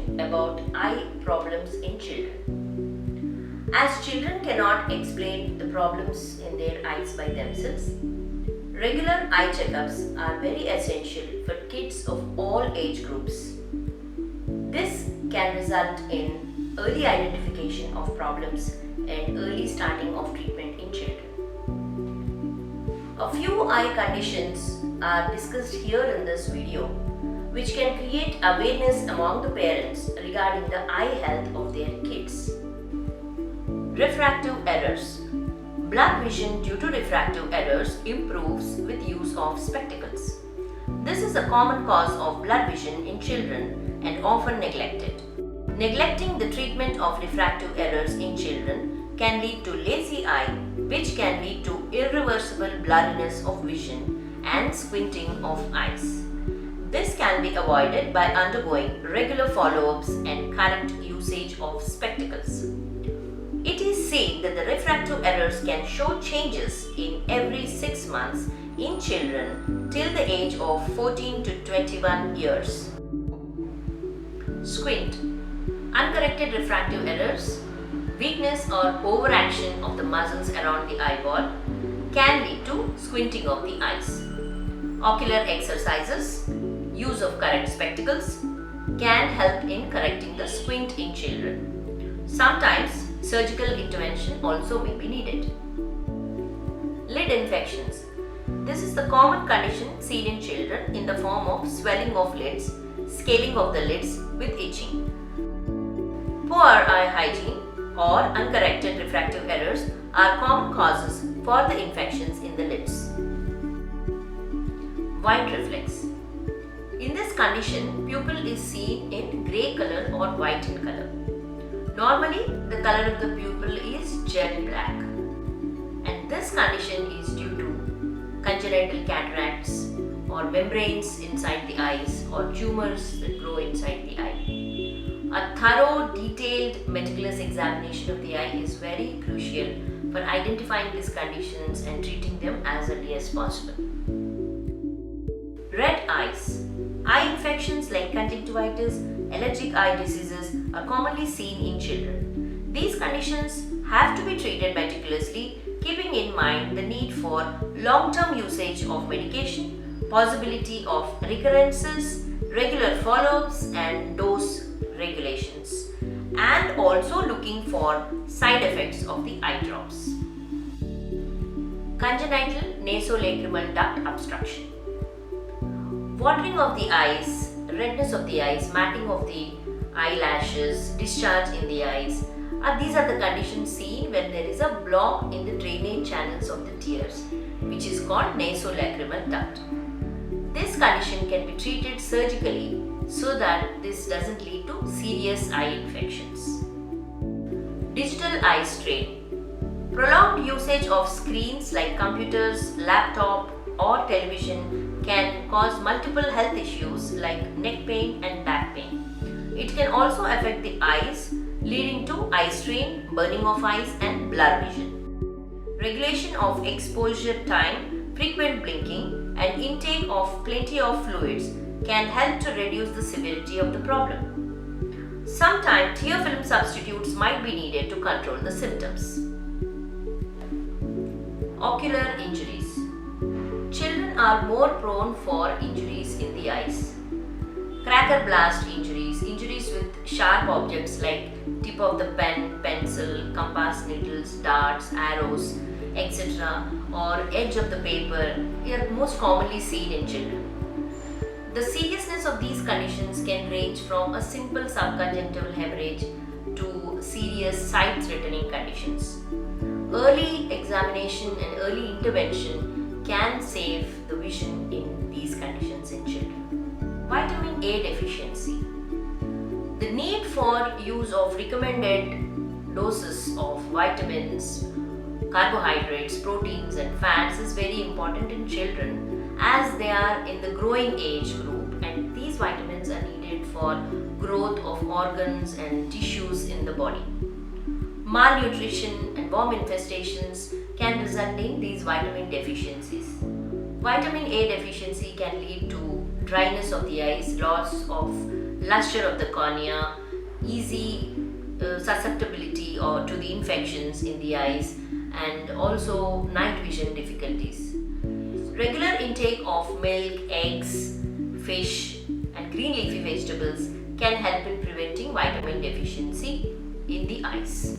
information about eye problems in children. As children cannot explain the problems in their eyes by themselves, regular eye checkups are very essential for kids of all age groups. This can result in early identification of problems and early starting of treatment in children. A few eye conditions are discussed here in this video, which can create awareness among the parents regarding the eye health of their kids. Refractive errors. Blurred vision due to refractive errors improves with use of spectacles. This is a common cause of blurred vision in children and often neglected. Neglecting the treatment of refractive errors in children can lead to lazy eye, which can lead to irreversible blurriness of vision and squinting of eyes. This can be avoided by undergoing regular follow-ups and correct usage of spectacles. It is said that the refractive errors can show changes in every 6 months in children till the age of 14 to 21 years. Squint. Uncorrected refractive errors, weakness or overaction of the muscles around the eyeball can lead to squinting of the eyes. Ocular exercises, use of correct spectacles can help in correcting the squint in children. Sometimes surgical intervention also may be needed. Lid infections. This is the common condition seen in children in the form of swelling of lids, scaling of the lids with itching. Poor eye hygiene or uncorrected refractive errors are common causes for the infections in the lids. White reflex. In this condition, pupil is seen in grey color or white in color. Normally, the color of the pupil is jet black, and this condition is due to congenital cataracts or membranes inside the eyes or tumors that grow inside the eye. A thorough, detailed, meticulous examination of the eye is very crucial for identifying these conditions and treating them as early as possible. Red eyes. Eye infections like conjunctivitis, allergic eye diseases are commonly seen in children. These conditions have to be treated meticulously, keeping in mind the need for long-term usage of medication, possibility of recurrences, regular follow-ups and dose regulations, and also looking for side effects of the eye drops. Congenital nasolacrimal duct obstruction. Watering of the eyes, redness of the eyes, matting of the eyelashes, discharge in the eyes. These are the conditions seen when there is a block in the drainage channels of the tears, which is called nasolacrimal duct. This condition can be treated surgically so that this doesn't lead to serious eye infections. Digital eye strain. Prolonged usage of screens like computers, laptop or television can cause multiple health issues like neck pain and back pain. It can also affect the eyes, leading to eye strain, burning of eyes and blurred vision. Regulation of exposure time, frequent blinking and intake of plenty of fluids can help to reduce the severity of the problem. Sometimes tear film substitutes might be needed to control the symptoms. Ocular injuries. Children are more prone for injuries in the eyes. Cracker blast injuries, injuries with sharp objects like tip of the pen, pencil, compass needles, darts, arrows, etc. or edge of the paper are most commonly seen in children. The seriousness of these conditions can range from a simple subconjunctival hemorrhage to serious sight-threatening conditions. Early examination and early intervention can save the vision in these conditions in children. Vitamin A deficiency. The need for use of recommended doses of vitamins, carbohydrates, proteins and fats is very important in children as they are in the growing age group, and these vitamins are needed for growth of organs and tissues in the body. Malnutrition and worm infestations can result in these vitamin deficiencies. Vitamin A deficiency can lead to dryness of the eyes, loss of luster of the cornea, easy susceptibility or to the infections in the eyes, and also night vision difficulties. Regular intake of milk, eggs, fish, and green leafy vegetables can help in preventing vitamin deficiency in the eyes.